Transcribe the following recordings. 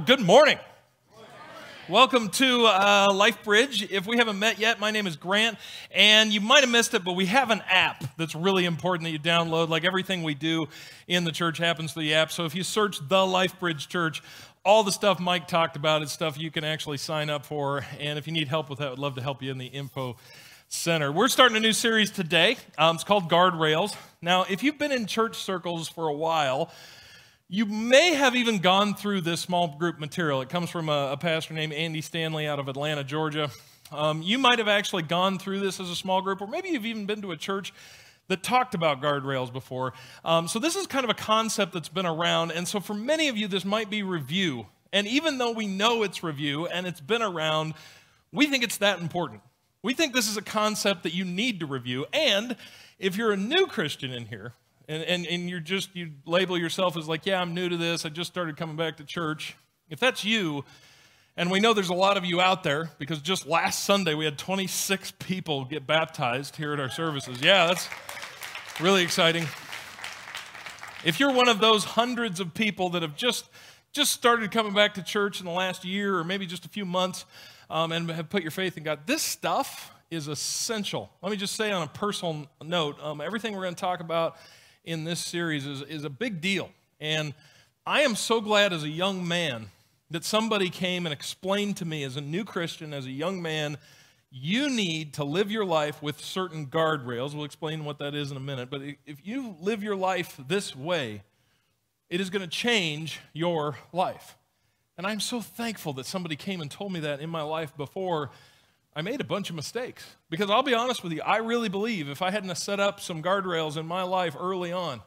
Good morning. Welcome to Life Bridge. If we haven't met yet, my name is Grant, and you might have missed it, but we have an app that's really important that you download. Like everything we do in the church happens through the app. So if you search The Life Bridge Church, all the stuff Mike talked about is stuff you can actually sign up for. And if you need help with that, I'd love to help you in the info center. We're starting a new series today. It's called Guardrails. Now, if you've been in church circles for a while, you may have even gone through this small group material. It comes from a pastor named Andy Stanley out of Atlanta, Georgia. You might have actually gone through this as a small group, or maybe you've even been to a church that talked about guardrails before. So this is kind of a concept that's been around, and so for many of you, this might be review. And even though we know it's review and it's been around, we think it's that important. We think this is a concept that you need to review, and if you're a new Christian in here, and you label yourself as like, yeah, I'm new to this, I just started coming back to church. If that's you, and we know there's a lot of you out there, because just last Sunday we had 26 people get baptized here at our services. Yeah, that's really exciting. If you're one of those hundreds of people that have just started coming back to church in the last year, or maybe just a few months, and have put your faith in God, this stuff is essential. Let me just say on a personal note, everything we're going to talk about in this series is a big deal. And I am so glad as a young man that somebody came and explained to me as a new Christian, as a young man, you need to live your life with certain guardrails. We'll explain what that is in a minute. But if you live your life this way, it is going to change your life. And I'm so thankful that somebody came and told me that in my life before I made a bunch of mistakes. Because I'll be honest with you, I really believe if I hadn't set up some guardrails in my life early on,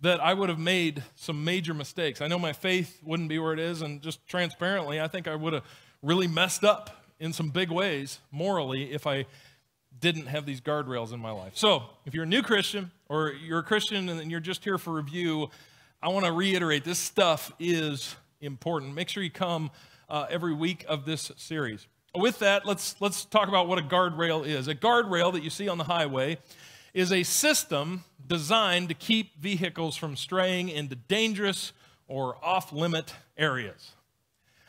that I would have made some major mistakes. I know my faith wouldn't be where it is, and just transparently, I think I would have really messed up in some big ways morally if I didn't have these guardrails in my life. So if you're a new Christian, or you're a Christian and you're just here for review, I want to reiterate, this stuff is important. Make sure you come every week of this series. With that, let's talk about what a guardrail is. A guardrail that you see on the highway is a system designed to keep vehicles from straying into dangerous or off-limit areas.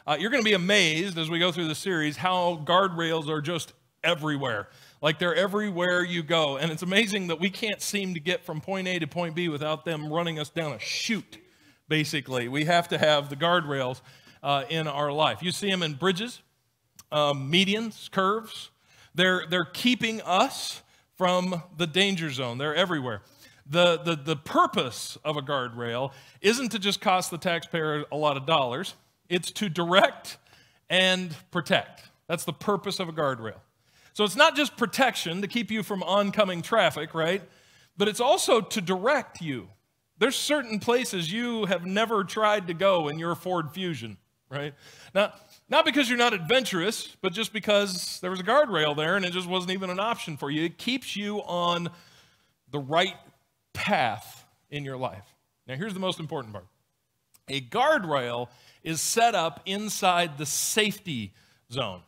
You're going to be amazed as we go through the series how guardrails are just everywhere. Like they're everywhere you go. And it's amazing that we can't seem to get from point A to point B without them running us down a chute, basically. We have to have the guardrails in our life. You see them in bridges, medians, curves. They're keeping us from the danger zone. They're everywhere. The purpose of a guardrail isn't to just cost the taxpayer a lot of dollars. It's to direct and protect. That's the purpose of a guardrail. So it's not just protection to keep you from oncoming traffic, right? But it's also to direct you. There's certain places you have never tried to go in your Ford Fusion, right? Now, not because you're not adventurous, but just because there was a guardrail there and it just wasn't even an option for you. It keeps you on the right path in your life. Now, here's the most important part. A guardrail is set up inside the safety zone,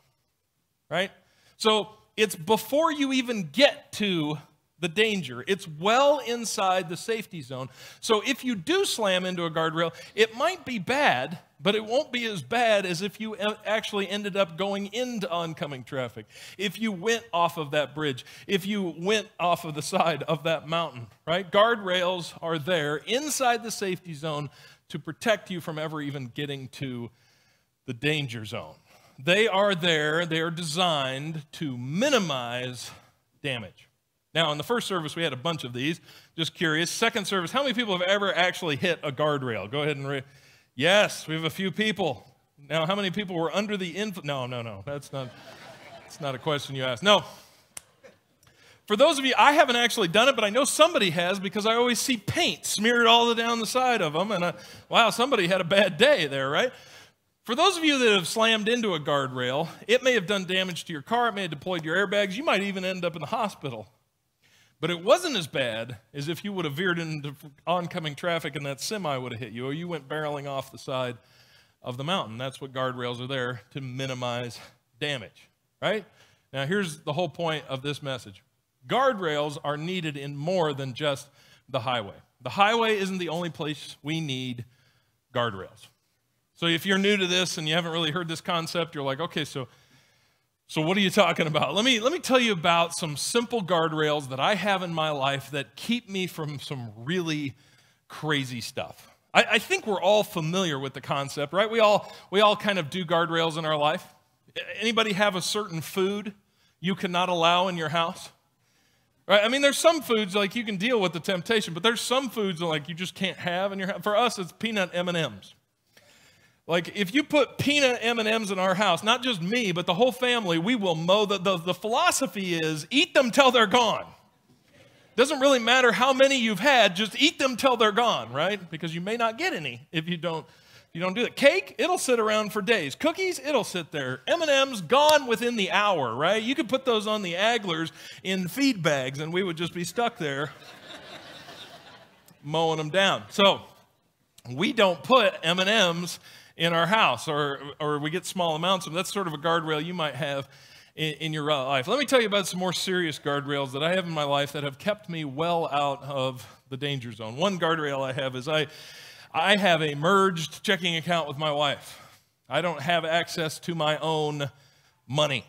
right? So it's before you even get to the danger. It's well inside the safety zone. So if you do slam into a guardrail, it might be bad, but it won't be as bad as if you actually ended up going into oncoming traffic. If you went off of that bridge, if you went off of the side of that mountain, right? Guardrails are there inside the safety zone to protect you from ever even getting to the danger zone. They are there, they are designed to minimize damage. Now, in the first service, we had a bunch of these. Just curious. Second service, how many people have ever actually hit a guardrail? Go ahead and yes, we have a few people. Now, how many people were under the influence? No. That's not a question you asked. No. For those of you, I haven't actually done it, but I know somebody has because I always see paint smeared all down the side of them. And wow, somebody had a bad day there, right? For those of you that have slammed into a guardrail, it may have done damage to your car. It may have deployed your airbags. You might even end up in the hospital. But it wasn't as bad as if you would have veered into oncoming traffic and that semi would have hit you, or you went barreling off the side of the mountain. That's what guardrails are there, to minimize damage, right? Now, here's the whole point of this message. Guardrails are needed in more than just the highway. The highway isn't the only place we need guardrails. So if you're new to this and you haven't really heard this concept, you're like, okay, so what are you talking about? Let me tell you about some simple guardrails that I have in my life that keep me from some really crazy stuff. I think we're all familiar with the concept, right? We all kind of do guardrails in our life. Anybody have a certain food you cannot allow in your house? Right? I mean, there's some foods like you can deal with the temptation, but there's some foods like you just can't have in your house. For us, it's peanut M&Ms. Like, if you put peanut M&Ms in our house, not just me, but the whole family, we will mow. The philosophy is eat them till they're gone. Doesn't really matter how many you've had, just eat them till they're gone, right? Because you may not get any if you don't do it. Cake, it'll sit around for days. Cookies, it'll sit there. M&Ms, gone within the hour, right? You could put those on the Agglers in feed bags, and we would just be stuck there mowing them down. So we don't put M&Ms in our house, or we get small amounts of them. That's sort of a guardrail you might have in your life. Let me tell you about some more serious guardrails that I have in my life that have kept me well out of the danger zone. One guardrail I have is I have a merged checking account with my wife. I don't have access to my own money.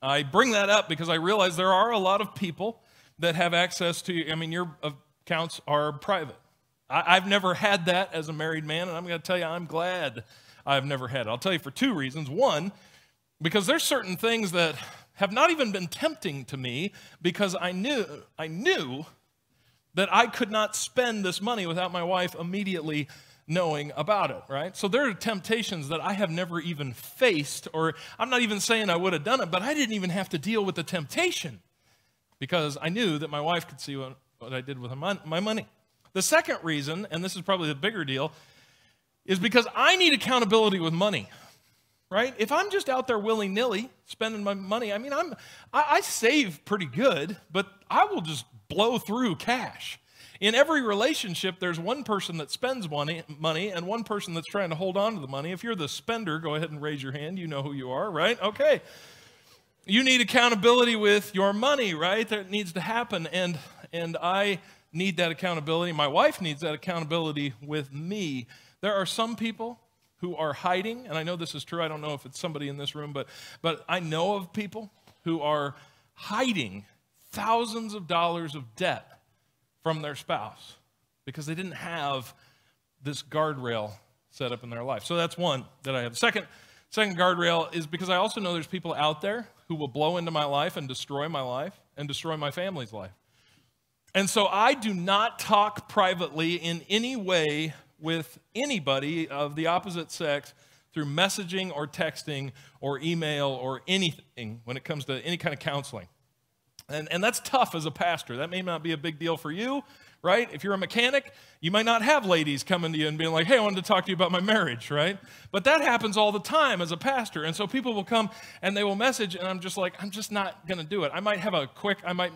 I bring that up because I realize there are a lot of people that have access to, your accounts are private. I've never had that as a married man, and I'm going to tell you, I'm glad I've never had it. I'll tell you for two reasons. One, because there's certain things that have not even been tempting to me because I knew that I could not spend this money without my wife immediately knowing about it, right? So there are temptations that I have never even faced, or I'm not even saying I would have done it, but I didn't even have to deal with the temptation because I knew that my wife could see what I did with my money. The second reason, and this is probably the bigger deal, is because I need accountability with money, right? If I'm just out there willy-nilly spending my money, I save pretty good, but I will just blow through cash. In every relationship, there's one person that spends money and one person that's trying to hold on to the money. If you're the spender, go ahead and raise your hand. You know who you are, right? Okay. You need accountability with your money, right? That needs to happen, and I need that accountability. My wife needs that accountability with me. There are some people who are hiding, and I know this is true. I don't know if it's somebody in this room, but I know of people who are hiding thousands of dollars of debt from their spouse because they didn't have this guardrail set up in their life. So that's one that I have. Second guardrail is because I also know there's people out there who will blow into my life and destroy my life and destroy my family's life. And so I do not talk privately in any way with anybody of the opposite sex through messaging or texting or email or anything when it comes to any kind of counseling. And that's tough as a pastor. That may not be a big deal for you, right? If you're a mechanic, you might not have ladies coming to you and being like, hey, I wanted to talk to you about my marriage, right? But that happens all the time as a pastor. And so people will come and they will message, and I'm just like, I'm just not going to do it. I might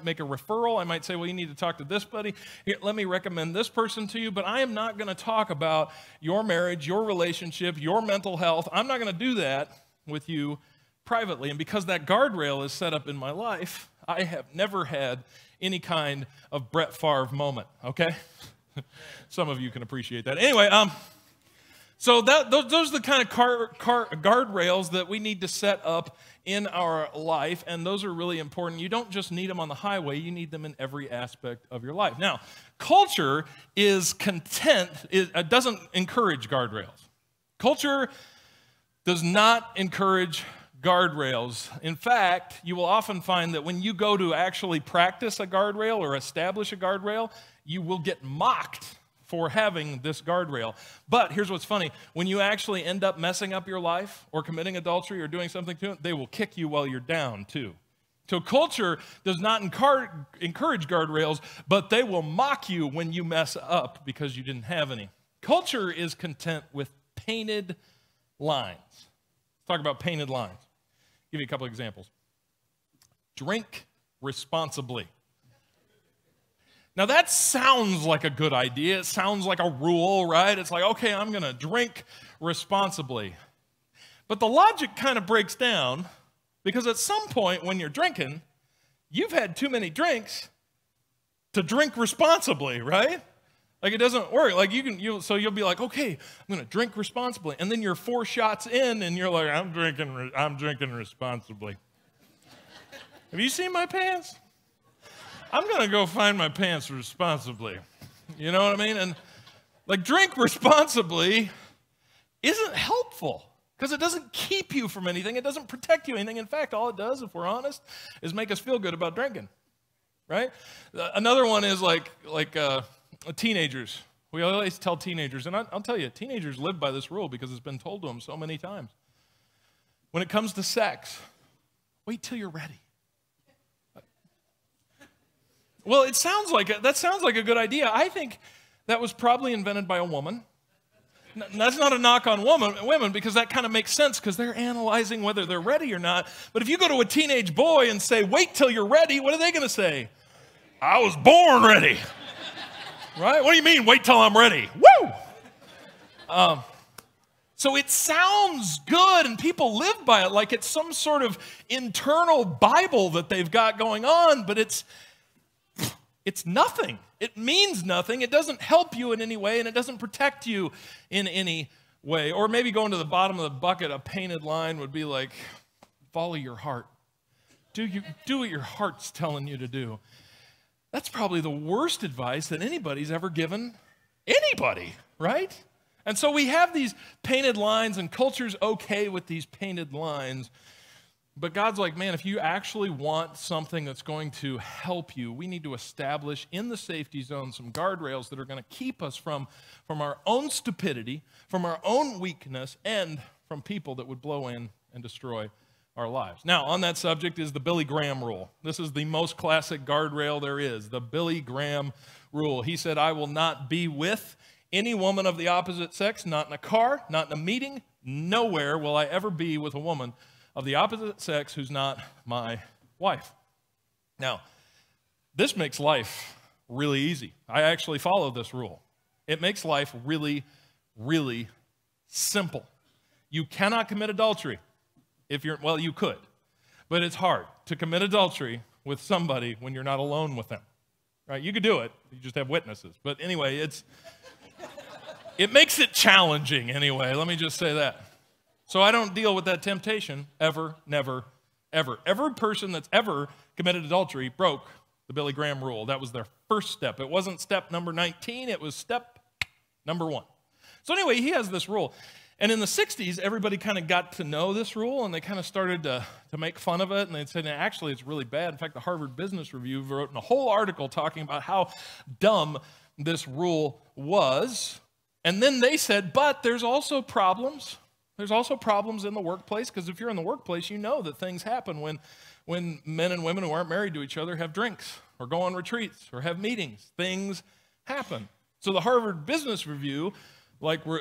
make a referral. I might say, well, you need to talk to this buddy. Here, let me recommend this person to you. But I am not going to talk about your marriage, your relationship, your mental health. I'm not going to do that with you privately. And because that guardrail is set up in my life, I have never had any kind of Brett Favre moment, okay? Some of you can appreciate that. Anyway, so those are the kind of guardrails that we need to set up in our life, and those are really important. You don't just need them on the highway, you need them in every aspect of your life. Now, culture is doesn't encourage guardrails. Culture does not encourage guardrails. In fact, you will often find that when you go to actually practice a guardrail or establish a guardrail, you will get mocked for having this guardrail. But here's what's funny. When you actually end up messing up your life or committing adultery or doing something to it, they will kick you while you're down too. So culture does not encourage guardrails, but they will mock you when you mess up because you didn't have any. Culture is content with painted lines. Let's talk about painted lines. Give you a couple examples. Drink responsibly. Now that sounds like a good idea. It sounds like a rule, right? It's like, okay, I'm going to drink responsibly. But the logic kind of breaks down because at some point when you're drinking, you've had too many drinks to drink responsibly, right? Like, it doesn't work. Like, so you'll be like, okay, I'm going to drink responsibly. And then you're 4 shots in, and you're like, I'm drinking responsibly. Have you seen my pants? I'm going to go find my pants responsibly. You know what I mean? And, like, drink responsibly isn't helpful because it doesn't keep you from anything. It doesn't protect you anything. In fact, all it does, if we're honest, is make us feel good about drinking, right? Another one is like teenagers. We always tell teenagers, and I'll tell you, teenagers live by this rule because it's been told to them so many times. When it comes to sex, wait till you're ready. Well, that sounds like a good idea. I think that was probably invented by a woman. That's not a knock on women because that kind of makes sense because they're analyzing whether they're ready or not. But if you go to a teenage boy and say, wait till you're ready, what are they going to say? I was born ready. Right? What do you mean, wait till I'm ready? Woo! So it sounds good and people live by it like it's some sort of internal Bible that they've got going on, but it's nothing. It means nothing. It doesn't help you in any way, and it doesn't protect you in any way. Or maybe going to the bottom of the bucket, a painted line would be like, follow your heart. Do what your heart's telling you to do. That's probably the worst advice that anybody's ever given anybody, right? And so we have these painted lines, and culture's okay with these painted lines. But God's like, man, if you actually want something that's going to help you, we need to establish in the safety zone some guardrails that are going to keep us from our own stupidity, from our own weakness, and from people that would blow in and destroy our lives. Now, on that subject is the Billy Graham rule. This is the most classic guardrail there is, the Billy Graham rule. He said, I will not be with any woman of the opposite sex, not in a car, not in a meeting, nowhere will I ever be with a woman of the opposite sex who's not my wife. Now, this makes life really easy. I actually follow this rule. It makes life really, really simple. You cannot commit adultery if you're, well, you could, but it's hard to commit adultery with somebody when you're not alone with them, right? You could do it, you just have witnesses. But anyway, it makes it challenging anyway, let me just say that. So I don't deal with that temptation ever, never, ever. Every person that's ever committed adultery broke the Billy Graham rule. That was their first step. It wasn't step number 19. It was step number 1. So anyway, he has this rule. And in the 60s, everybody kind of got to know this rule, and they kind of started to make fun of it. And they said, actually, it's really bad. In fact, the Harvard Business Review wrote a whole article talking about how dumb this rule was. And then they said, but there's also problems. There's also problems in the workplace, because if you're in the workplace, you know that things happen when men and women who aren't married to each other have drinks or go on retreats or have meetings. Things happen. So the Harvard Business Review,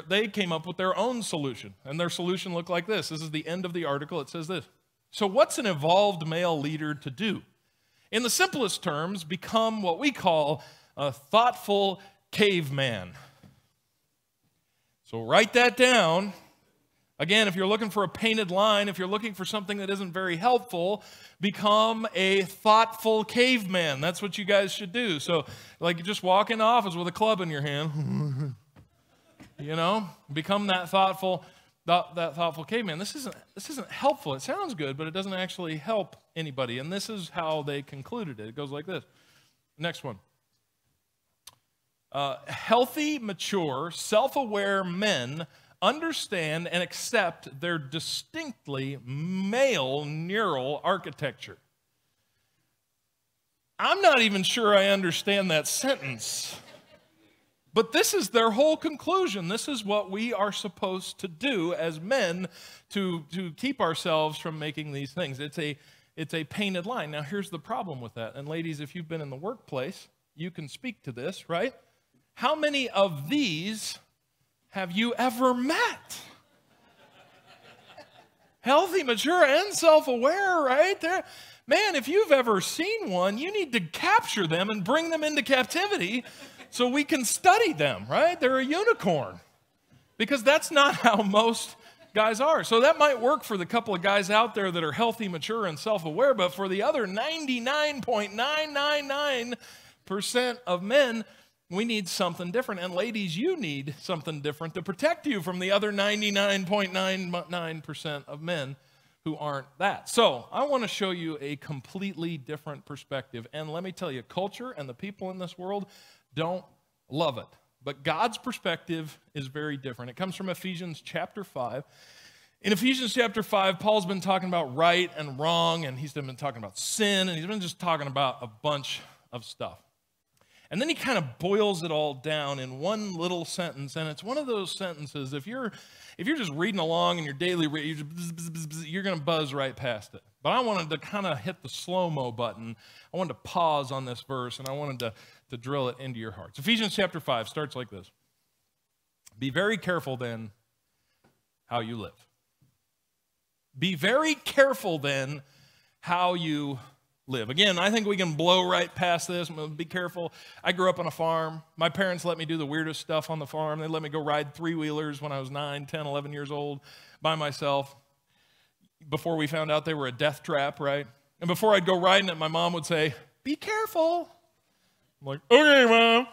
they came up with their own solution, and their solution looked like this. This is the end of the article. It says this. So what's an evolved male leader to do? In the simplest terms, become what we call a thoughtful caveman. So write that down. Again, if you're looking for a painted line, if you're looking for something that isn't very helpful, become a thoughtful caveman. That's what you guys should do. So, like, you just walk in the office with a club in your hand, you know, become that thoughtful caveman. This isn't helpful. It sounds good, but it doesn't actually help anybody. And this is how they concluded it. It goes like this. Next one. Healthy, mature, self-aware men understand and accept their distinctly male neural architecture. I'm not even sure I understand that sentence, but this is their whole conclusion. This is what we are supposed to do as men to keep ourselves from making these things. It's a painted line. Now, here's the problem with that. And ladies, if you've been in the workplace, you can speak to this, right? How many of these have you ever met? Healthy, mature, and self-aware, right? Man, if you've ever seen one, you need to capture them and bring them into captivity so we can study them, right? They're a unicorn. Because that's not how most guys are. So that might work for the couple of guys out there that are healthy, mature, and self-aware, but for the other 99.999% of men, We need something different. And ladies, you need something different to protect you from the other 99.99% of men who aren't that. So I want to show you a completely different perspective. And let me tell you, culture and the people in this world don't love it. But God's perspective is very different. It comes from Ephesians chapter 5. In Ephesians chapter 5, Paul's been talking about right and wrong, and he's been talking about sin, and he's been just talking about a bunch of stuff. And then he kind of boils it all down in one little sentence, and it's one of those sentences, if you're just reading along in your daily read, you're going to buzz right past it. But I wanted to kind of hit the slow-mo button. I wanted to pause on this verse, and I wanted to drill it into your hearts. Ephesians chapter 5 starts like this. Be very careful then how you live. Be very careful then how you live. Again, I think we can blow right past this. Be careful. I grew up on a farm. My parents let me do the weirdest stuff on the farm. They let me go ride three-wheelers when I was 9, 10, 11 years old by myself. Before we found out they were a death trap, right? And before I'd go riding it, my mom would say, be careful. I'm like, okay, Mom.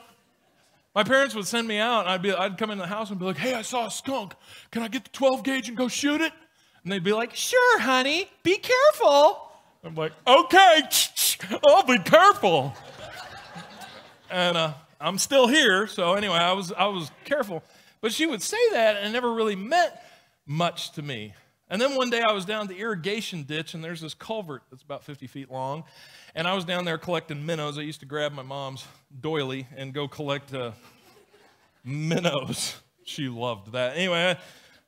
My parents would send me out, and I'd come in the house and be like, hey, I saw a skunk. Can I get the 12 gauge and go shoot it? And they'd be like, sure, honey, be careful. I'm like, okay, I'll be careful. And I'm still here, so anyway, I was careful. But she would say that, and it never really meant much to me. And then one day I was down the irrigation ditch, and there's this culvert that's about 50 feet long. And I was down there collecting minnows. I used to grab my mom's doily and go collect minnows. She loved that. Anyway,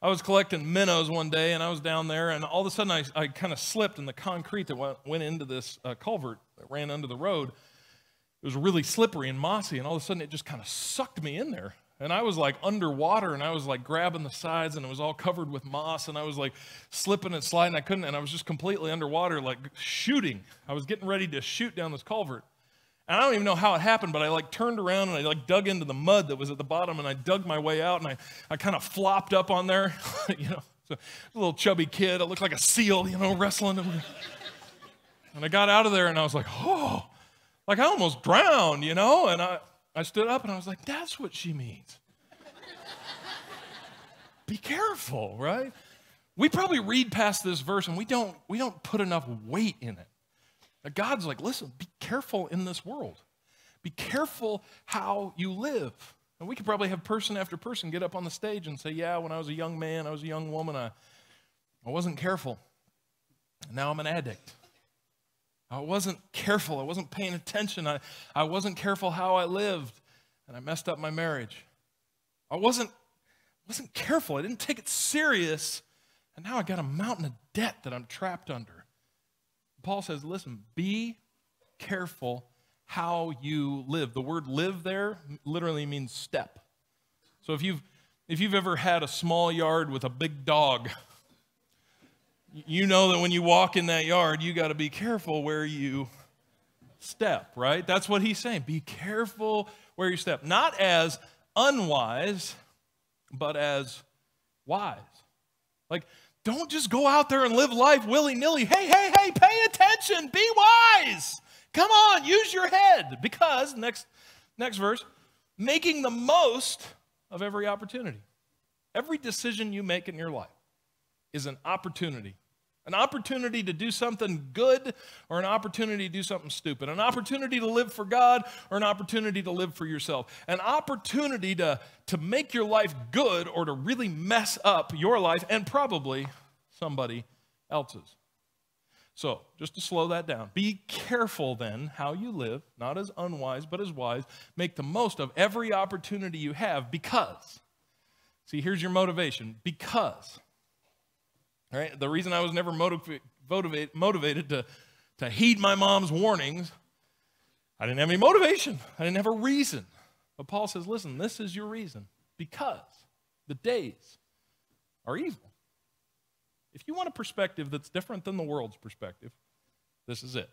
I was collecting minnows one day, and I was down there, and all of a sudden I kind of slipped in the concrete that went into this culvert that ran under the road. It was really slippery and mossy, and all of a sudden it just kind of sucked me in there. And I was like underwater, and I was like grabbing the sides, and it was all covered with moss, and I was like slipping and sliding. I couldn't, and I was just completely underwater, like shooting. I was getting ready to shoot down this culvert. And I don't even know how it happened, but I like turned around, and I like dug into the mud that was at the bottom, and I dug my way out, and I kind of flopped up on there. You know, so a little chubby kid. I looked like a seal, you know, wrestling. And I got out of there, and I was like, oh, like I almost drowned, you know, and I stood up and I was like, that's what she means. Be careful, right? We probably read past this verse and we don't put enough weight in it. But God's like, listen, be careful in this world. Be careful how you live. And we could probably have person after person get up on the stage and say, yeah, when I was a young man, I was a young woman, I wasn't careful. And now I'm an addict. I wasn't careful. I wasn't paying attention. I wasn't careful how I lived, and I messed up my marriage. I wasn't careful. I didn't take it serious, and now I got a mountain of debt that I'm trapped under. Paul says, listen, be careful how you live. The word live there literally means step. So if you've ever had a small yard with a big dog, you know that when you walk in that yard, you got to be careful where you step, right? That's what he's saying. Be careful where you step. Not as unwise, but as wise. Like, don't just go out there and live life willy-nilly. Hey, pay attention. Be wise. Come on, use your head. Because, next verse, making the most of every opportunity. Every decision you make in your life is an opportunity. An opportunity to do something good or an opportunity to do something stupid. An opportunity to live for God or an opportunity to live for yourself. An opportunity to make your life good or to really mess up your life and probably somebody else's. So, just to slow that down, be careful then how you live, not as unwise but as wise. Make the most of every opportunity you have because, see, here's your motivation, because. Right? The reason I was never motivated to heed my mom's warnings, I didn't have any motivation. I didn't have a reason. But Paul says, listen, this is your reason. Because the days are evil. If you want a perspective that's different than the world's perspective, this is it.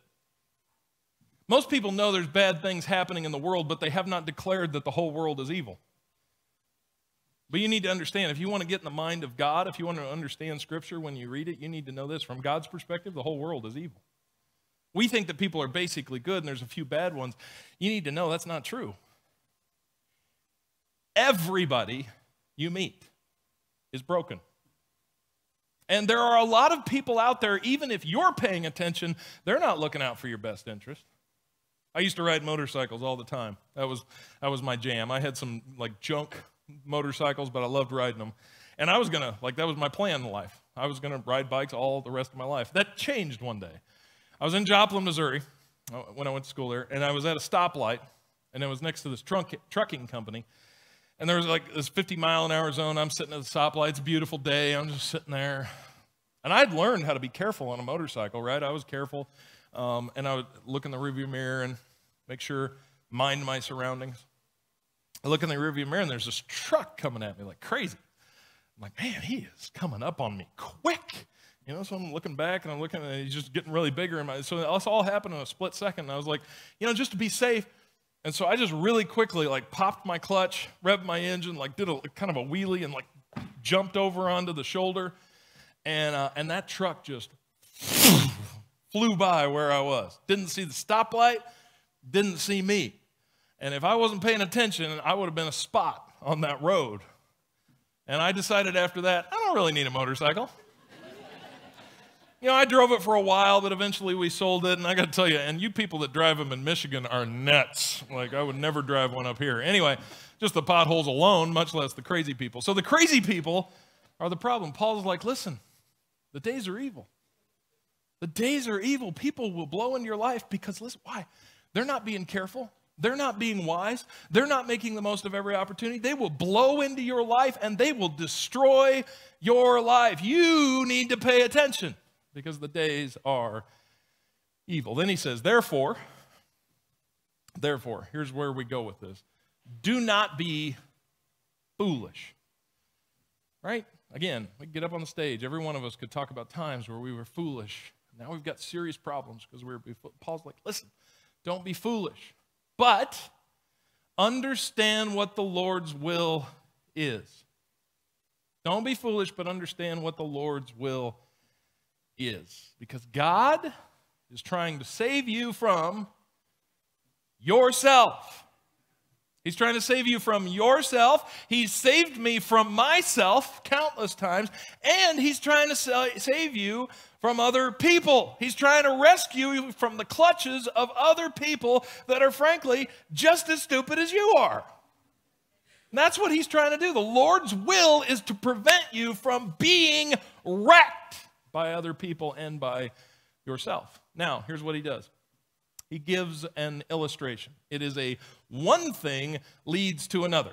Most people know there's bad things happening in the world, but they have not declared that the whole world is evil. But you need to understand, if you want to get in the mind of God, if you want to understand Scripture when you read it, you need to know this. From God's perspective, the whole world is evil. We think that people are basically good and there's a few bad ones. You need to know that's not true. everybody you meet is broken. And there are a lot of people out there, even if you're paying attention, they're not looking out for your best interest. I used to ride motorcycles all the time. That was my jam. I had some like junk motorcycles, but I loved riding them. And I was gonna, that was my plan in life. I was gonna ride bikes all the rest of my life. That changed one day. I was in Joplin, Missouri, when I went to school there, and I was at a stoplight, and it was next to this trucking company. And there was like this 50-mile-an-hour zone. I'm sitting at the stoplight. It's a beautiful day. I'm just sitting there. And I'd learned how to be careful on a motorcycle, right? I was careful. And I would look in the rearview mirror and make sure, mind my surroundings. I look in the rearview mirror, and there's this truck coming at me like crazy. I'm like, man, he is coming up on me quick. You know, so I'm looking back, and I'm looking, and he's just getting really bigger. So this all happened in a split second. And I was like, just to be safe. And so I just really quickly popped my clutch, revved my engine, did a kind of a wheelie and jumped over onto the shoulder. And that truck just flew by where I was. Didn't see the stoplight, didn't see me. And if I wasn't paying attention, I would have been a spot on that road. And I decided after that, I don't really need a motorcycle. I drove it for a while, but eventually we sold it. And I got to tell you, and you people that drive them in Michigan are nuts. I would never drive one up here. Anyway, just the potholes alone, much less the crazy people. So the crazy people are the problem. Paul's like, listen, the days are evil. The days are evil. People will blow into your life because, listen, why? They're not being careful. They're not being wise. They're not making the most of every opportunity. They will blow into your life, and they will destroy your life. You need to pay attention, because the days are evil. Then he says, therefore, here's where we go with this. Do not be foolish. Right? Again, we can get up on the stage. Every one of us could talk about times where we were foolish. Now we've got serious problems because Paul's like, listen, don't be foolish, but understand what the Lord's will is. Don't be foolish, but understand what the Lord's will is. Because God is trying to save you from yourself. He's trying to save you from yourself. He's saved me from myself countless times, and he's trying to save you from other people. He's trying to rescue you from the clutches of other people that are, frankly, just as stupid as you are. And that's what he's trying to do. The Lord's will is to prevent you from being wrecked by other people and by yourself. Now, here's what he does. He gives an illustration. It is a one thing leads to another.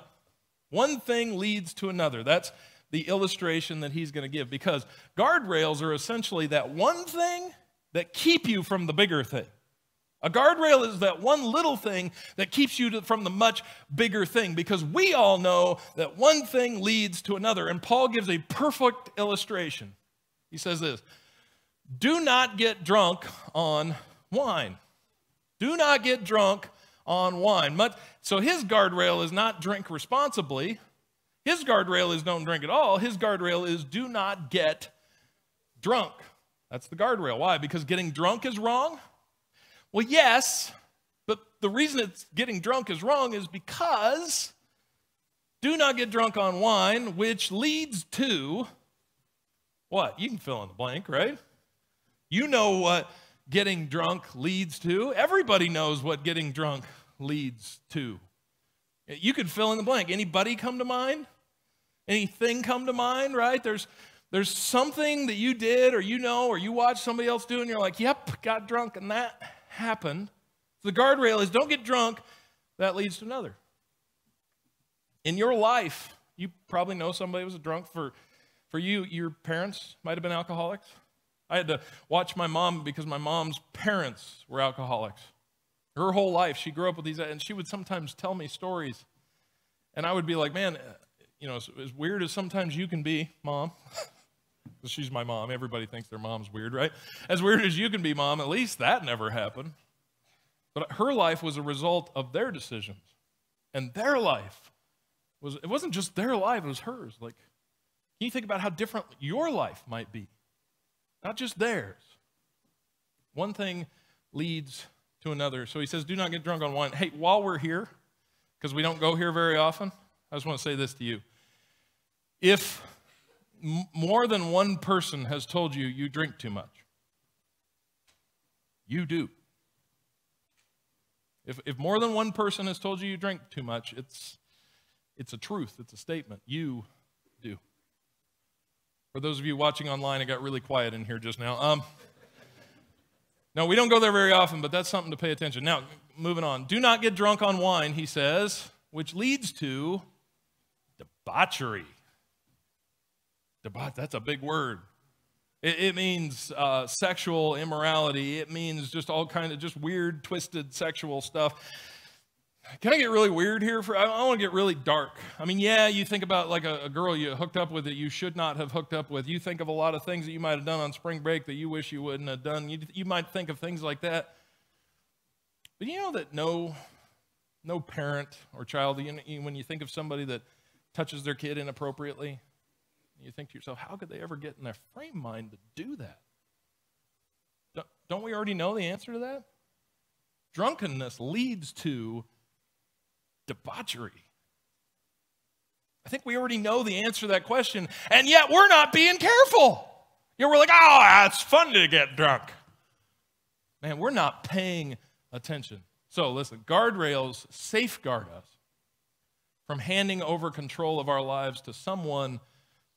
One thing leads to another. That's the illustration that he's going to give, because guardrails are essentially that one thing that keep you from the bigger thing. A guardrail is that one little thing that keeps you from the much bigger thing, because we all know that one thing leads to another. And Paul gives a perfect illustration. He says this, do not get drunk on wine. Do not get drunk on wine. So his guardrail is not drink responsibly. His guardrail is don't drink at all. His guardrail is do not get drunk. That's the guardrail. Why? Because getting drunk is wrong? Well, yes, but the reason it's getting drunk is wrong is because do not get drunk on wine, which leads to what? You can fill in the blank, right? You know what getting drunk leads to. Everybody knows what getting drunk leads to. You could fill in the blank. Anybody come to mind? Anything come to mind, right? There's something that you did or you know or you watched somebody else do and you're like, yep, got drunk and that happened. So the guardrail is don't get drunk. That leads to another. In your life, you probably know somebody who was a drunk. For you, your parents might have been alcoholics. I had to watch my mom because my mom's parents were alcoholics. Her whole life, she grew up with these, and she would sometimes tell me stories. And I would be like, man, as weird as sometimes you can be, Mom, because she's my mom. Everybody thinks their mom's weird, right? As weird as you can be, Mom, at least that never happened. But her life was a result of their decisions. And their life it wasn't just their life, it was hers. Can you think about how different your life might be? Not just theirs. One thing leads to another. So he says, do not get drunk on wine. Hey, while we're here, because we don't go here very often, I just want to say this to you. If more than one person has told you you drink too much, you do. If more than one person has told you you drink too much, it's a truth. It's a statement. You do. For those of you watching online, it got really quiet in here just now. No, we don't go there very often, but that's something to pay attention. Now, moving on. Do not get drunk on wine, he says, which leads to debauchery. That's a big word. It means sexual immorality. It means just all kind of just weird, twisted sexual stuff. Can I get really weird here? I want to get really dark. I mean, yeah, you think about like a girl you hooked up with that you should not have hooked up with. You think of a lot of things that you might have done on spring break that you wish you wouldn't have done. You might think of things like that. But you know that no parent or child, when you think of somebody that touches their kid inappropriately, you think to yourself, how could they ever get in their frame mind to do that? Don't we already know the answer to that? Drunkenness leads to debauchery. I think we already know the answer to that question, and yet we're not being careful. We're like, oh, it's fun to get drunk. Man, we're not paying attention. So listen, guardrails safeguard us from handing over control of our lives to someone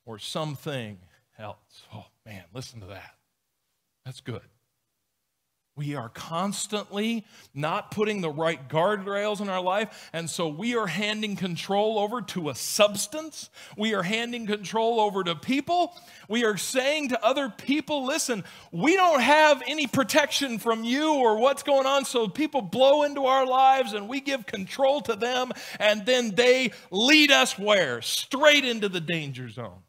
or something else. Oh, man, listen to that. That's good. We are constantly not putting the right guardrails in our life, and so we are handing control over to a substance. We are handing control over to people. We are saying to other people, listen, we don't have any protection from you or what's going on, so people blow into our lives and we give control to them, and then they lead us where? Straight into the danger zone.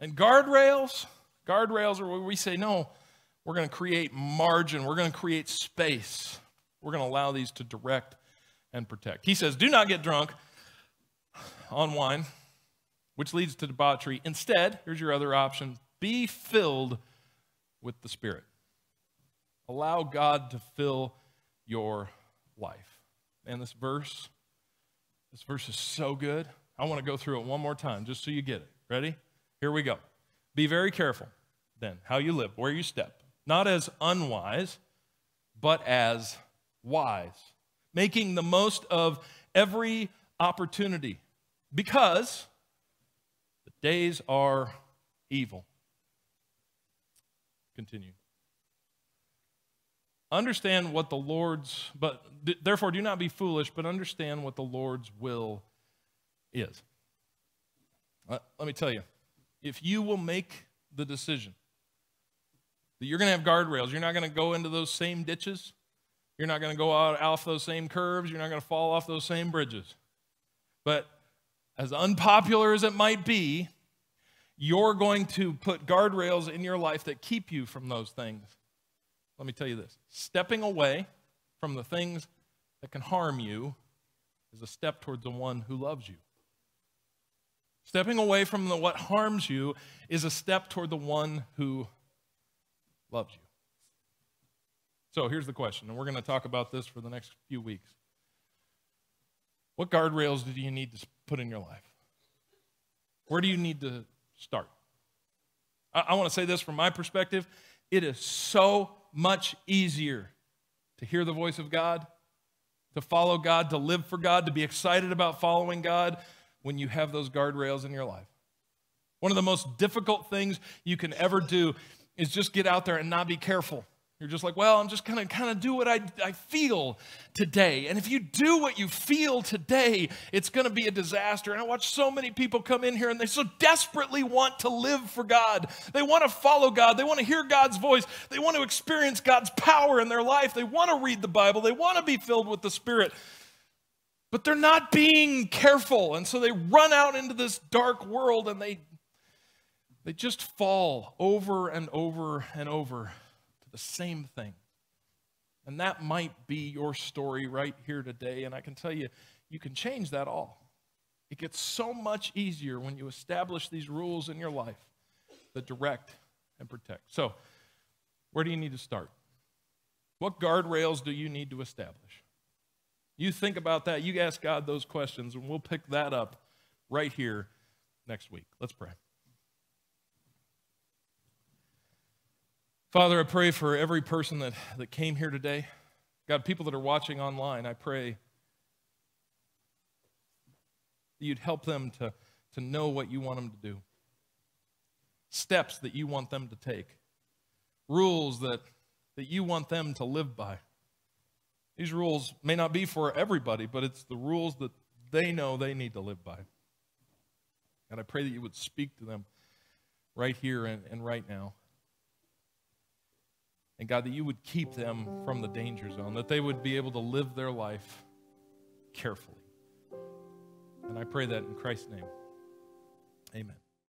And guardrails are where we say, no, we're going to create margin. We're going to create space. We're going to allow these to direct and protect. He says, do not get drunk on wine, which leads to debauchery. Instead, here's your other option, be filled with the Spirit. Allow God to fill your life. And this verse is so good. I want to go through it one more time just so you get it. Ready? Here we go. Be very careful then how you live, where you step. Not as unwise, but as wise, making the most of every opportunity, because the days are evil. Continue. Understand what the Lord's, but therefore do not be foolish, but understand what the Lord's will is. Let me tell you, if you will make the decision that you're going to have guardrails, you're not going to go into those same ditches, you're not going to go out off those same curves, you're not going to fall off those same bridges. But as unpopular as it might be, you're going to put guardrails in your life that keep you from those things. Let me tell you this. Stepping away from the things that can harm you is a step towards the one who loves you. Stepping away from what harms you is a step toward the one who loves you. So here's the question, and we're going to talk about this for the next few weeks. What guardrails do you need to put in your life? Where do you need to start? I want to say this from my perspective. It is so much easier to hear the voice of God, to follow God, to live for God, to be excited about following God when you have those guardrails in your life. One of the most difficult things you can ever do is just get out there and not be careful. You're just like, well, I'm just going to kind of do what I feel today. And if you do what you feel today, it's going to be a disaster. And I watch so many people come in here and they so desperately want to live for God. They want to follow God. They want to hear God's voice. They want to experience God's power in their life. They want to read the Bible. They want to be filled with the Spirit. But they're not being careful. And so they run out into this dark world and they just fall over and over and over to the same thing. And that might be your story right here today. And I can tell you, you can change that all. It gets so much easier when you establish these rules in your life that direct and protect. So, where do you need to start? What guardrails do you need to establish? You think about that. You ask God those questions, and we'll pick that up right here next week. Let's pray. Father, I pray for every person that came here today. God, people that are watching online, I pray that you'd help them to know what you want them to do. Steps that you want them to take. Rules that you want them to live by. These rules may not be for everybody, but it's the rules that they know they need to live by. And I pray that you would speak to them right here and right now. And God, that you would keep them from the danger zone, that they would be able to live their life carefully. And I pray that in Christ's name. Amen.